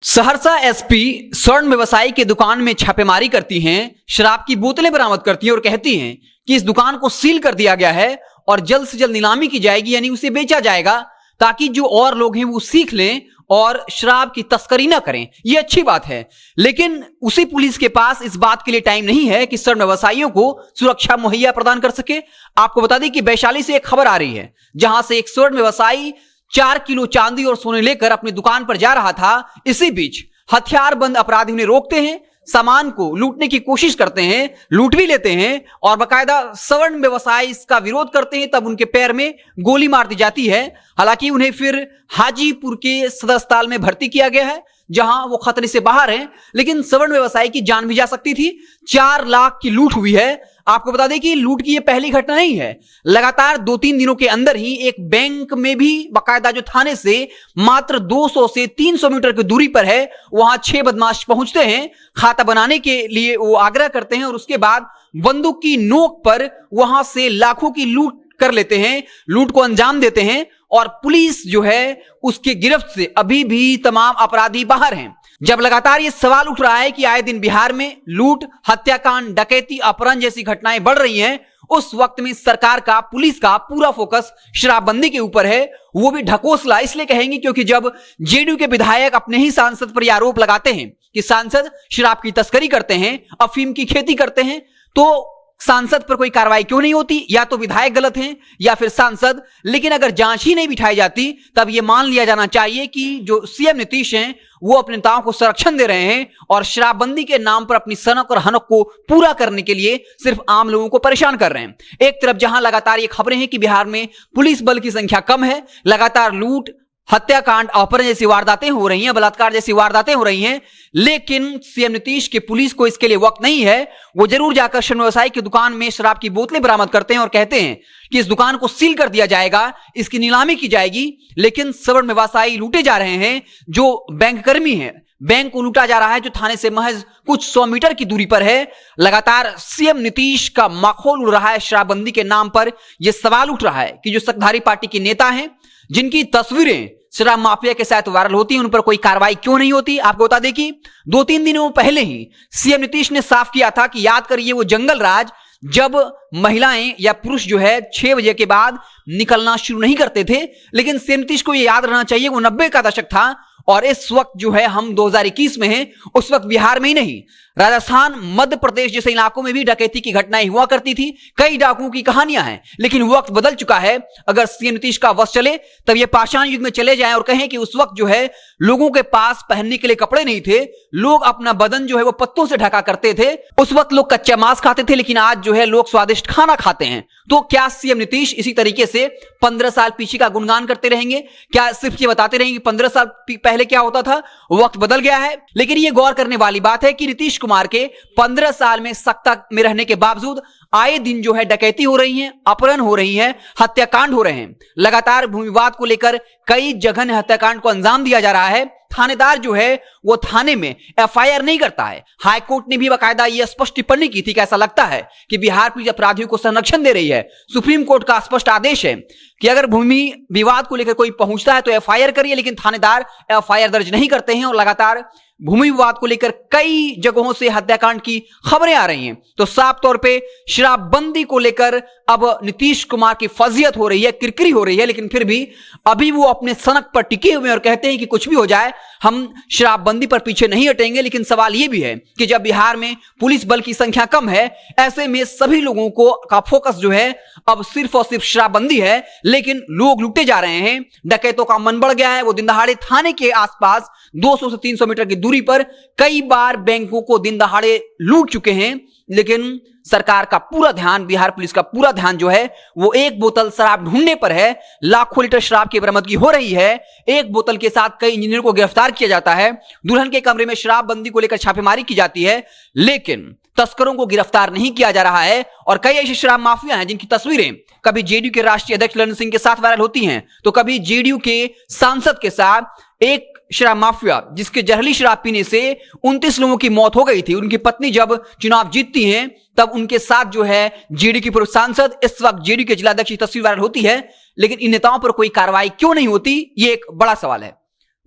Saharsa SP स्वर्ण व्यवसायी की दुकान में छापेमारी करती हैं, शराब की बोतलें बरामद करती हैं और कहती हैं कि इस दुकान को सील कर दिया गया है और जल्द से जल्द नीलामी की जाएगी, यानी उसे बेचा जाएगा ताकि जो और लोग हैं वो सीख लें और शराब की तस्करी ना करें। ये अच्छी बात है, लेकिन उसी पुलिस के पास इस बात के लिए टाइम नहीं है कि स्वर्ण व्यवसायियों को सुरक्षा मुहैया प्रदान कर सके। आपको बता दें कि वैशाली से एक खबर आ रही है जहां से एक स्वर्ण व्यवसायी 4 किलो चांदी और सोने लेकर अपनी दुकान पर जा रहा था। इसी बीच हथियारबंद अपराधी उन्हें रोकते हैं, सामान को लूटने की कोशिश करते हैं, लूट भी लेते हैं और बाकायदा स्वर्ण व्यवसायी इसका विरोध करते हैं। तब उनके पैर में गोली मार दी जाती है। हालांकि उन्हें फिर हाजीपुर के सदर अस्पताल में भर्ती किया गया है जहां वो खतरे से बाहर हैं, लेकिन स्वर्ण व्यवसायी की जान भी जा सकती थी। 4 लाख की लूट हुई है। आपको बता दें कि लूट की ये पहली घटना नहीं है। लगातार 2-3 दिनों के अंदर ही एक बैंक में भी बाकायदा जो थाने से मात्र 200 से 300 मीटर की दूरी पर है, वहां 6 बदमाश पहुंचते हैं, खाता बनाने के लिए वो आग्रह करते हैं और उसके बाद बंदूक की नोक पर वहां से लाखों की लूट कर लेते हैं, लूट को अंजाम देते हैं और पुलिस जो है उसके गिरफ्त से अभी भी तमाम अपराधी बाहर हैं। जब लगातार ये सवाल उठ रहा है कि आए दिन बिहार में लूट, हत्याकांड, डकैती, अपहरण जैसी घटनाएं बढ़ रही हैं, उस वक्त में सरकार का, पुलिस का पूरा फोकस शराबबंदी के ऊपर है। वो भी ढकोसला इसलिए कहेंगे क्योंकि जब जेडीयू के विधायक अपने ही सांसद पर आरोप लगाते हैं कि सांसद शराब की तस्करी करते हैं, अफीम की खेती करते हैं, तो सांसद पर कोई कार्रवाई क्यों नहीं होती? या तो विधायक गलत हैं या फिर सांसद। लेकिन अगर जांच ही नहीं बिठाई जाती तब यह मान लिया जाना चाहिए कि जो सीएम नीतीश हैं वो अपने नेताओं को संरक्षण दे रहे हैं और शराबबंदी के नाम पर अपनी सनक और हनक को पूरा करने के लिए सिर्फ आम लोगों को परेशान कर रहे हैं। एक तरफ जहां लगातार ये खबरें हैं कि बिहार में पुलिस बल की संख्या कम है, लगातार लूट, हत्याकांड, अपहरण जैसी वारदातें हो रही हैं, बलात्कार जैसी वारदातें हो रही हैं, लेकिन सीएम नीतीश की पुलिस को इसके लिए वक्त नहीं है। वो जरूर जाकर स्वर्ण व्यवसायी की दुकान में शराब की बोतलें बरामद करते हैं और कहते हैं कि इस दुकान को सील कर दिया जाएगा, इसकी नीलामी की जाएगी। लेकिन स्वर्ण व्यवसायी लूटे जा रहे हैं। जो बैंक कर्मी है, बैंक को लूटा जा रहा है जो थाने से महज कुछ 100 मीटर की दूरी पर है। लगातार सीएम नीतीश का माखौल उड़ रहा है शराबबंदी के नाम पर। यह सवाल उठ रहा है कि जो सत्ताधारी पार्टी के नेता हैं जिनकी तस्वीरें शराब माफिया के साथ वायरल होती है, उन पर कोई कार्रवाई क्यों नहीं होती? आपको बता दें कि 2-3 दिनों पहले ही सीएम नीतीश ने साफ किया था कि याद करिए वो जंगल राज जब महिलाएं या पुरुष जो है 6 बजे के बाद निकलना शुरू नहीं करते थे। लेकिन सीएम नीतीश को ये याद रहना चाहिए वो 90 का दशक था और इस वक्त जो है हम 2021 में हैं। उस वक्त बिहार में ही नहीं, राजस्थान, मध्य प्रदेश जैसे इलाकों में भी डकैती की घटनाएं हुआ करती थी। कई डाकुओं की कहानियां हैं, लेकिन वक्त बदल चुका है। अगर सीएम नीतीश का वश चले तब ये पाषाण युग में चले जाएं और कहें कि उस वक्त जो है लोगों के पास पहनने के लिए कपड़े नहीं थे, लोग अपना बदन जो है वो पत्तों से ढका करते थे। उस वक्त लोग कच्चा मांस खाते थे, लेकिन आज जो है लोग स्वादिष्ट खाना खाते हैं। तो क्या सीएम नीतीश इसी तरीके से 15 साल पीछे का गुणगान करते रहेंगे? क्या सिर्फ ये बताते रहेंगे कि 15 साल पहले क्या होता था? वक्त बदल गया है। लेकिन ये गौर करने वाली बात है कि नीतीश कुमार के 15 साल में सत्ता में रहने के बावजूद आए दिन जो है डकैती हो रही है, अपहरण हो रही है, हत्याकांड हो रहे हैं। लगातार भूमि विवाद को लेकर कई जघन्य हत्याकांड को अंजाम दिया जा रहा है। थानेदार जो है वो थाने में एफआईआर नहीं करता है। हाईकोर्ट ने भी बाकायदा ये स्पष्ट टिप्पणी की थी कि ऐसा लगता है कि बिहार पुलिस अपराधियों को संरक्षण दे रही है। सुप्रीम कोर्ट का स्पष्ट आदेश है कि अगर भूमि विवाद को लेकर कोई पहुंचता है तो एफआईआर करिए, लेकिन थानेदार एफआईआर दर्ज नहीं करते हैं और लगातार भूमि विवाद को लेकर कई जगहों से हत्याकांड की खबरें आ रही हैं। तो साफ तौर पे शराबबंदी को लेकर अब नीतीश कुमार की फजीयत हो रही है, किरकिरी हो रही है, लेकिन फिर भी अभी वो अपने सनक पर टिके हुए और कहते हैं कि कुछ भी हो जाए हम शराबबंदी पर पीछे नहीं हटेंगे। लेकिन सवाल यह भी है कि जब बिहार में पुलिस बल की संख्या कम है, ऐसे में सभी लोगों को का फोकस जो है अब सिर्फ और सिर्फ शराबबंदी है, लेकिन लोग लूटे जा रहे हैं। डकैतों का मन बढ़ गया है। वो दिन दहाड़े थाने के आसपास 200 से 300 मीटर की दूरी पर कई बार बैंकों को दिन दहाड़े लूट चुके हैं। लेकिन सरकार का पूरा ध्यान, बिहार पुलिस का पूरा ध्यान जो है वो एक बोतल शराब ढूंढने पर है। लाखों लीटर शराब की बरामदगी हो रही है। एक बोतल के साथ कई इंजीनियर को गिरफ्तार किया जाता है। दुल्हन के कमरे में शराबबंदी को लेकर छापेमारी की जाती है, लेकिन तस्करों को गिरफ्तार नहीं किया जा रहा है। और कई ऐसे शराब माफिया हैं जिनकी तस्वीरें कभी जेडीयू के राष्ट्रीय अध्यक्ष ललन सिंह के साथ वायरल होती हैं, तो कभी जेडीयू के सांसद के साथ। एक शराब माफिया जिसके जहरीली शराब पीने से 29 लोगों की मौत हो गई थी, उनकी पत्नी जब चुनाव जीतती हैं तब उनके साथ जो है जेडीयू की पूर्व सांसद, इस वक्त जेडीयू के जिलाध्यक्ष की तस्वीर वायरल होती है। लेकिन इन नेताओं पर कोई कार्रवाई क्यों नहीं होती, ये एक बड़ा सवाल है।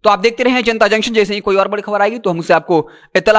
तो आप देखते रहे जनता जंक्शन। जैसे ही कोई और बड़ी खबर आएगी तो हम उससे आपको इत्तला